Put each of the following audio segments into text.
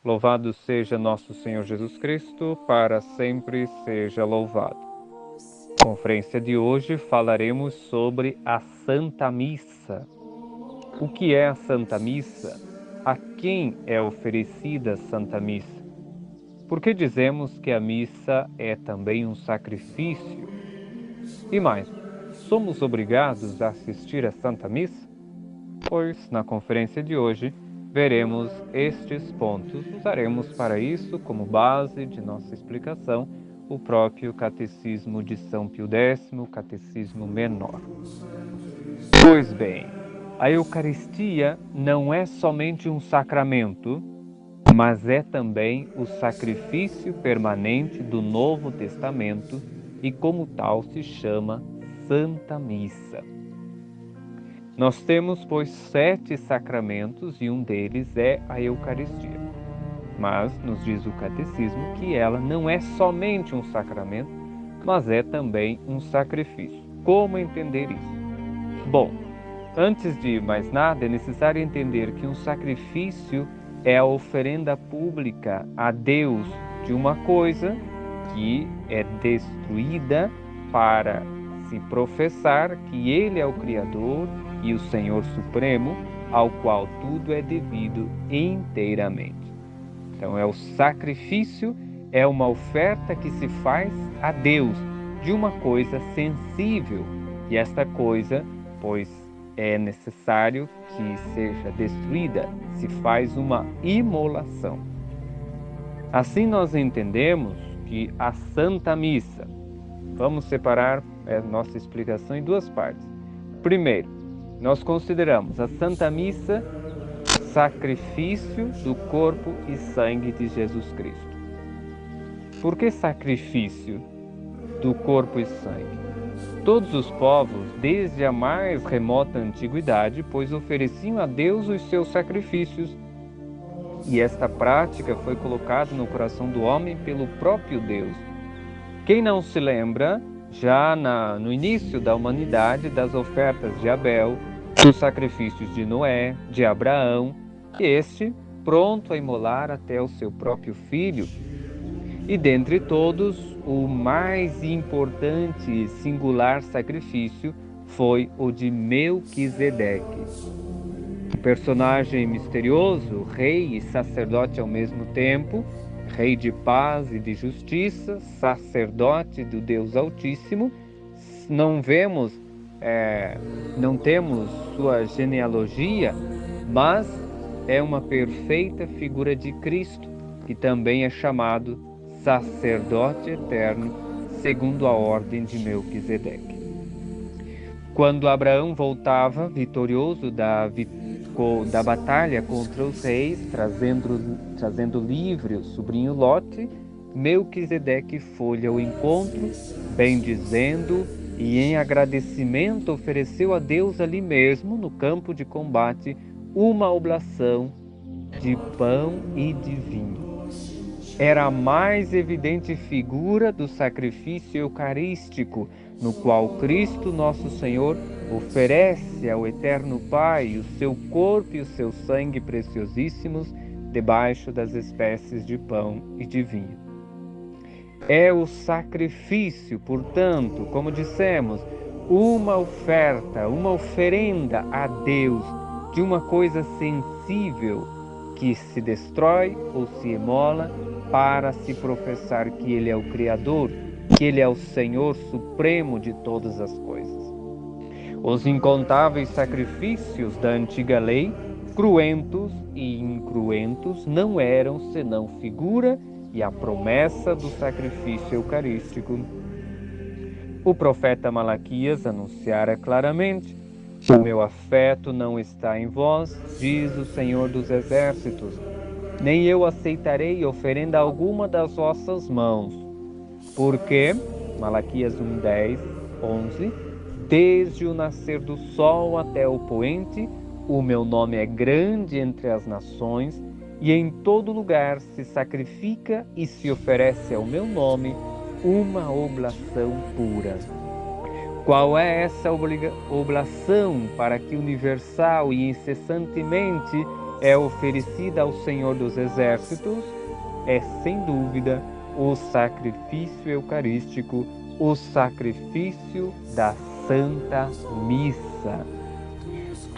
Louvado seja nosso Senhor Jesus Cristo, para sempre seja louvado. Na conferência de hoje falaremos sobre a Santa Missa. O que é a Santa Missa? A quem é oferecida a Santa Missa? Por que dizemos que a missa é também um sacrifício? E mais, somos obrigados a assistir à Santa Missa? Pois, na conferência de hoje, veremos estes pontos. Usaremos para isso, como base de nossa explicação, o próprio Catecismo de São Pio X, o Catecismo Menor. Pois bem, a Eucaristia não é somente um sacramento, mas é também o sacrifício permanente do Novo Testamento e, como tal, se chama Santa Missa. Nós temos, pois, 7 sacramentos e um deles é a Eucaristia. Mas nos diz o Catecismo que ela não é somente um sacramento, mas é também um sacrifício. Como entender isso? Bom, antes de mais nada, é necessário entender que um sacrifício é a oferenda pública a Deus de uma coisa que é destruída para se professar que Ele é o Criador e o Senhor Supremo, ao qual tudo é devido inteiramente. Então, o sacrifício é uma oferta que se faz a Deus de uma coisa sensível, e esta coisa, pois é necessário que seja destruída, se faz uma imolação. Assim nós entendemos que a Santa Missa, vamos separar nossa explicação em duas partes. Primeiro, nós consideramos a Santa Missa sacrifício do corpo e sangue de Jesus Cristo. Por que sacrifício do corpo e sangue? Todos os povos, desde a mais remota antiguidade, pois ofereciam a Deus os seus sacrifícios, e esta prática foi colocada no coração do homem pelo próprio Deus. Quem não se lembra, já no início da humanidade, das ofertas de Abel, dos sacrifícios de Noé, de Abraão, e este pronto a imolar até o seu próprio filho. E dentre todos, o mais importante e singular sacrifício foi o de Melquisedeque. Um personagem misterioso, rei e sacerdote ao mesmo tempo, rei de paz e de justiça, sacerdote do Deus Altíssimo. Não temos sua genealogia, mas é uma perfeita figura de Cristo, que também é chamado sacerdote eterno, segundo a ordem de Melquisedeque. Quando Abraão voltava vitorioso da batalha contra os reis, trazendo livre o sobrinho Lote, Melquisedeque foi ao encontro, bendizendo e em agradecimento ofereceu a Deus ali mesmo, no campo de combate, uma oblação de pão e de vinho. Era a mais evidente figura do sacrifício eucarístico, no qual Cristo nosso Senhor oferece ao Eterno Pai o seu corpo e o seu sangue preciosíssimos debaixo das espécies de pão e de vinho. É o sacrifício, portanto, como dissemos, uma oferta, uma oferenda a Deus de uma coisa sensível que se destrói ou se imola para se professar que Ele é o Criador, que Ele é o Senhor Supremo de todas as coisas. Os incontáveis sacrifícios da antiga lei, cruentos e incruentos, não eram senão figura e a promessa do sacrifício eucarístico. O profeta Malaquias anunciara claramente: o meu afeto não está em vós, diz o Senhor dos Exércitos, nem eu aceitarei oferenda alguma das vossas mãos. Porque, Malaquias 1:10, 11, desde o nascer do sol até o poente, o meu nome é grande entre as nações, e em todo lugar se sacrifica e se oferece ao meu nome uma oblação pura. Qual é essa oblação para que universal e incessantemente é oferecida ao Senhor dos Exércitos, é sem dúvida o sacrifício eucarístico, o sacrifício da Santa Missa.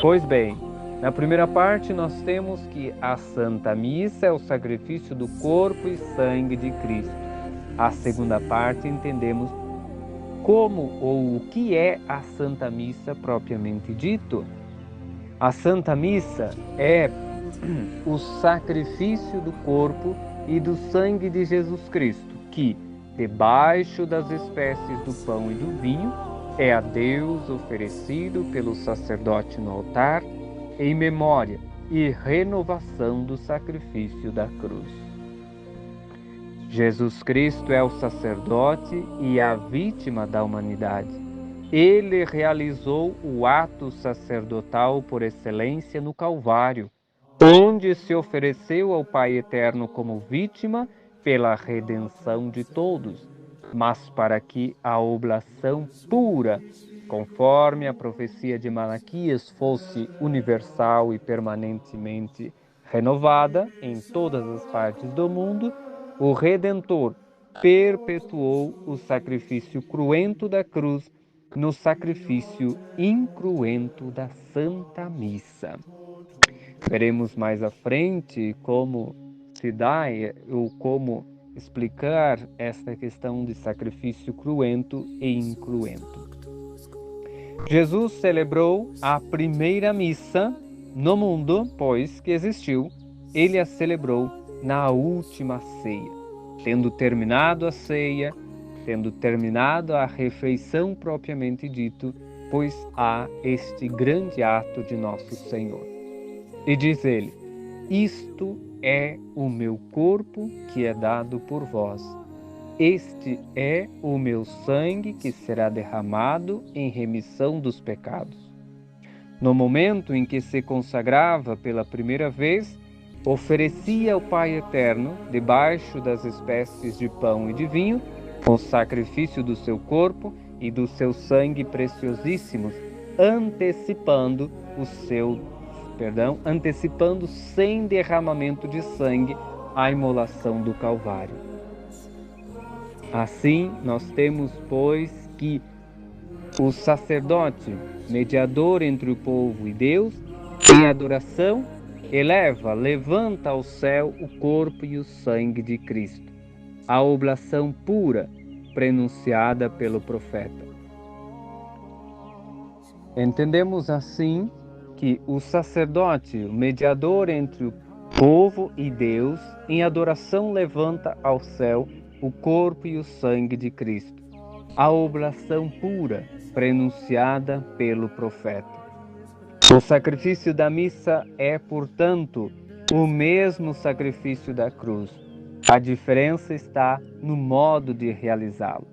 Pois bem, na primeira parte nós temos que a Santa Missa é o sacrifício do corpo e sangue de Cristo. A segunda parte entendemos como ou o que é a Santa Missa propriamente dito. A Santa Missa é o sacrifício do corpo e do sangue de Jesus Cristo, que, debaixo das espécies do pão e do vinho, é a Deus oferecido pelo sacerdote no altar em memória e renovação do sacrifício da cruz. Jesus Cristo é o sacerdote e a vítima da humanidade. Ele realizou o ato sacerdotal por excelência no Calvário, onde se ofereceu ao Pai Eterno como vítima pela redenção de todos, mas para que a oblação pura, conforme a profecia de Malaquias, fosse universal e permanentemente renovada em todas as partes do mundo, o Redentor perpetuou o sacrifício cruento da cruz no sacrifício incruento da Santa Missa. Veremos mais à frente como se dá ou como explicar esta questão de sacrifício cruento e incruento. Jesus celebrou a primeira missa no mundo, pois que existiu, ele a celebrou na última ceia. Tendo terminado a ceia, tendo terminado a refeição propriamente dito, pois há este grande ato de nosso Senhor. E diz ele: isto é o meu corpo que é dado por vós. Este é o meu sangue que será derramado em remissão dos pecados. No momento em que se consagrava pela primeira vez, oferecia ao Pai Eterno, debaixo das espécies de pão e de vinho, o sacrifício do seu corpo e do seu sangue preciosíssimos, antecipando sem derramamento de sangue a imolação do Calvário. Assim, nós temos, pois, que o sacerdote, mediador entre o povo e Deus, em adoração, levanta ao céu o corpo e o sangue de Cristo, a oblação pura, prenunciada pelo profeta. Entendemos assim que o sacerdote, o mediador entre o povo e Deus, em adoração levanta ao céu o corpo e o sangue de Cristo, a oblação pura, prenunciada pelo profeta. O sacrifício da missa é, portanto, o mesmo sacrifício da cruz. A diferença está no modo de realizá-lo.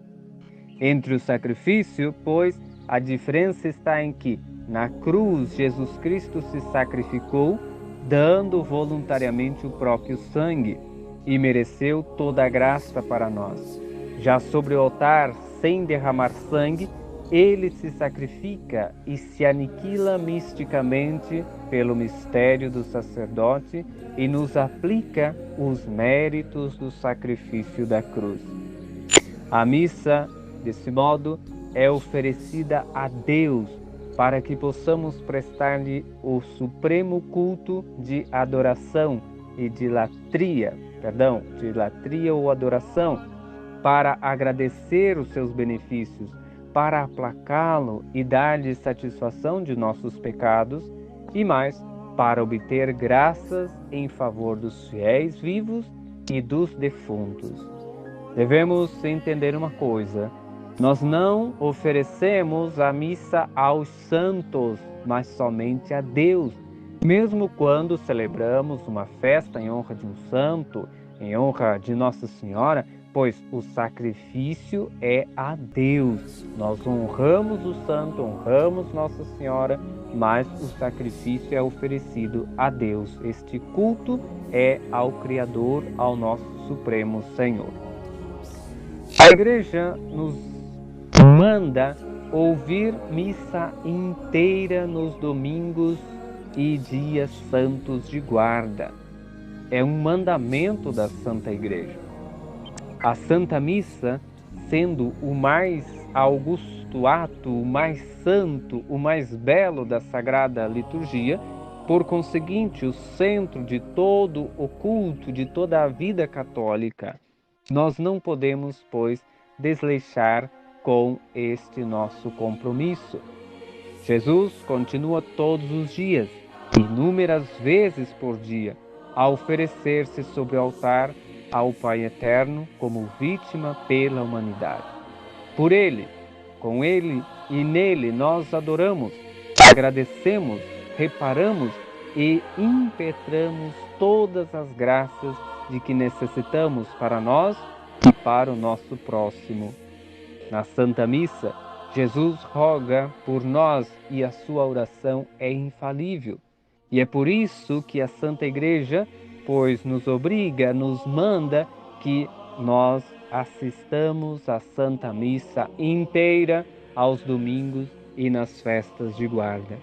Entre o sacrifício, pois, a diferença está em que, na cruz, Jesus Cristo se sacrificou, dando voluntariamente o próprio sangue, e mereceu toda a graça para nós. Já sobre o altar, sem derramar sangue, ele se sacrifica e se aniquila misticamente pelo mistério do sacerdote e nos aplica os méritos do sacrifício da cruz. A missa, desse modo, é oferecida a Deus para que possamos prestar-lhe o supremo culto de adoração e de latria ou adoração, para agradecer os seus benefícios, para aplacá-lo e dar-lhe satisfação de nossos pecados, e mais, para obter graças em favor dos fiéis vivos e dos defuntos. Devemos entender uma coisa: nós não oferecemos a missa aos santos, mas somente a Deus. Mesmo quando celebramos uma festa em honra de um santo, em honra de Nossa Senhora, pois o sacrifício é a Deus. Nós honramos o santo, honramos Nossa Senhora, mas o sacrifício é oferecido a Deus. Este culto é ao Criador, ao nosso Supremo Senhor. A Igreja nos manda ouvir missa inteira nos domingos e dias santos de guarda. É um mandamento da Santa Igreja. A Santa Missa, sendo o mais augusto ato, o mais santo, o mais belo da Sagrada Liturgia, por conseguinte, o centro de todo o culto, de toda a vida católica, nós não podemos, pois, desleixar com este nosso compromisso. Jesus continua todos os dias, inúmeras vezes por dia, a oferecer-se sobre o altar ao Pai Eterno como vítima pela humanidade. Por Ele, com Ele e nele nós adoramos, agradecemos, reparamos e impetramos todas as graças de que necessitamos para nós e para o nosso próximo. Na Santa Missa, Jesus roga por nós e a sua oração é infalível. E é por isso que a Santa Igreja, pois nos obriga, nos manda que nós assistamos à Santa Missa inteira aos domingos e nas festas de guarda.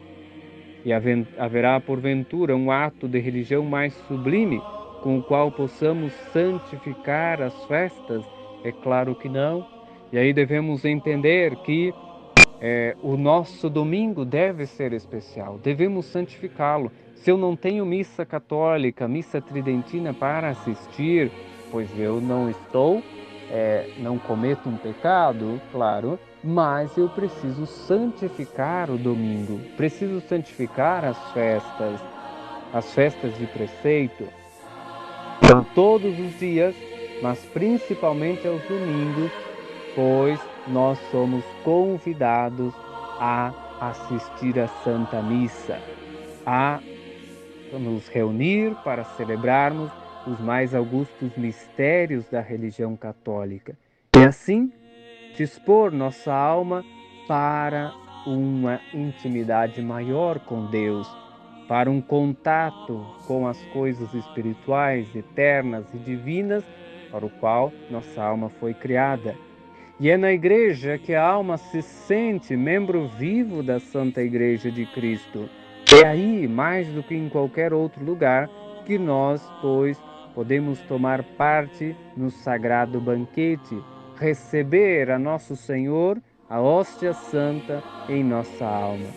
E haverá, porventura, um ato de religião mais sublime com o qual possamos santificar as festas? É claro que não. E aí devemos entender que o nosso domingo deve ser especial, devemos santificá-lo. Se eu não tenho missa católica, missa tridentina para assistir, pois eu não estou, não cometo um pecado, claro, mas eu preciso santificar o domingo, preciso santificar as festas de preceito. Então, todos os dias, mas principalmente aos domingos, pois nós somos convidados a assistir à Santa Missa, a nos reunir para celebrarmos os mais augustos mistérios da religião católica e assim dispor nossa alma para uma intimidade maior com Deus, para um contato com as coisas espirituais, eternas e divinas, para o qual nossa alma foi criada. E é na Igreja que a alma se sente membro vivo da Santa Igreja de Cristo. É aí, mais do que em qualquer outro lugar, que nós, pois, podemos tomar parte no sagrado banquete, receber a nosso Senhor, a hóstia santa, em nossa alma.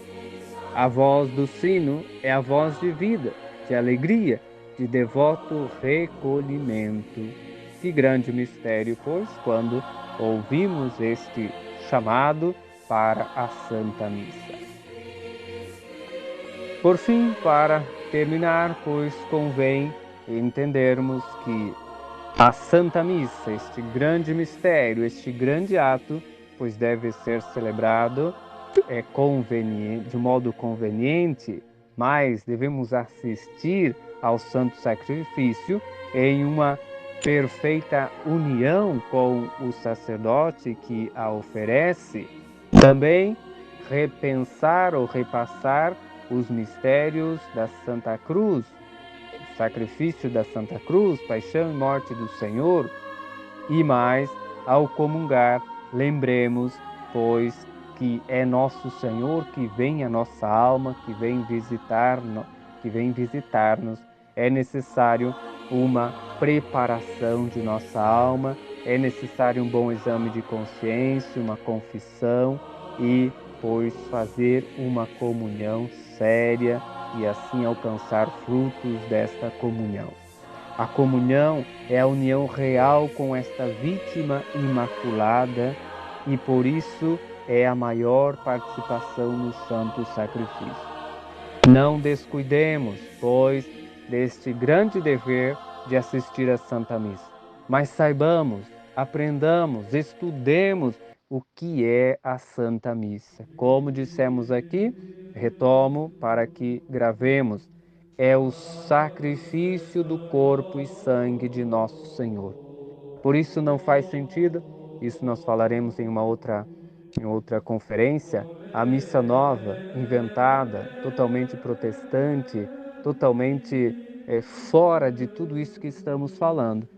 A voz do sino é a voz de vida, de alegria, de devoto recolhimento. Que grande mistério, pois, quando ouvimos este chamado para a Santa Missa. Por fim, para terminar, pois convém entendermos que a Santa Missa, este grande mistério, este grande ato, pois deve ser celebrado de modo conveniente, mas devemos assistir ao Santo Sacrifício em uma perfeita união com o sacerdote que a oferece. Também repensar ou repassar os mistérios da Santa Cruz, o sacrifício da Santa Cruz, paixão e morte do Senhor. E mais, ao comungar, lembremos, pois, que é nosso Senhor que vem à nossa alma, que vem visitar-nos. É necessário uma preparação de nossa alma, é necessário um bom exame de consciência, uma confissão e, pois, fazer uma comunhão séria e assim alcançar frutos desta comunhão. A comunhão é a união real com esta vítima imaculada e por isso é a maior participação no santo sacrifício. Não descuidemos, pois, deste grande dever de assistir à Santa Missa, mas saibamos, aprendamos, estudemos o que é a Santa Missa. Como dissemos aqui, retomo para que gravemos, é o sacrifício do corpo e sangue de nosso Senhor. Por isso não faz sentido, isso nós falaremos em outra conferência, a missa nova, inventada, totalmente protestante, totalmente fora de tudo isso que estamos falando.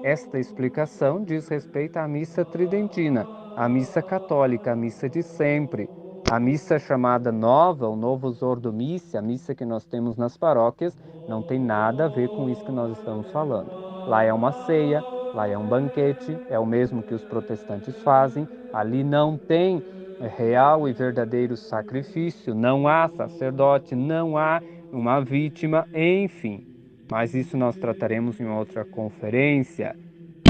Esta explicação diz respeito à missa tridentina, à missa católica, à missa de sempre, A missa chamada nova, o Novus Ordo Missae, a missa que nós temos nas paróquias, não tem nada a ver com isso que nós estamos falando. Lá é uma ceia, lá é um banquete, é o mesmo que os protestantes fazem. Ali não tem real e verdadeiro sacrifício, não há sacerdote, não há uma vítima, enfim. Mas isso nós trataremos em outra conferência.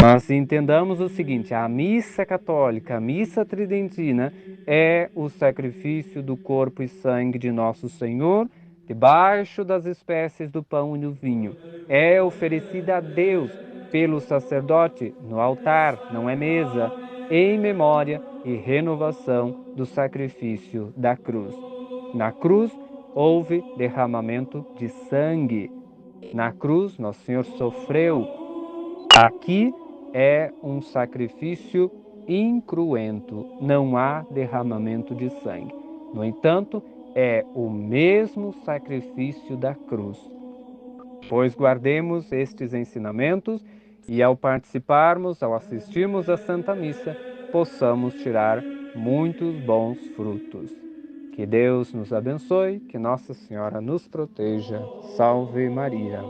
Mas entendamos o seguinte: a missa católica, a missa tridentina, é o sacrifício do corpo e sangue de nosso Senhor, debaixo das espécies do pão e do vinho. É oferecida a Deus pelo sacerdote no altar, não é mesa, em memória e renovação do sacrifício da cruz. Na cruz houve derramamento de sangue. Na cruz, Nosso Senhor sofreu. Aqui é um sacrifício incruento, não há derramamento de sangue. No entanto, é o mesmo sacrifício da cruz. Pois guardemos estes ensinamentos e, ao participarmos, ao assistirmos à Santa Missa, possamos tirar muitos bons frutos. Que Deus nos abençoe, que Nossa Senhora nos proteja. Salve Maria.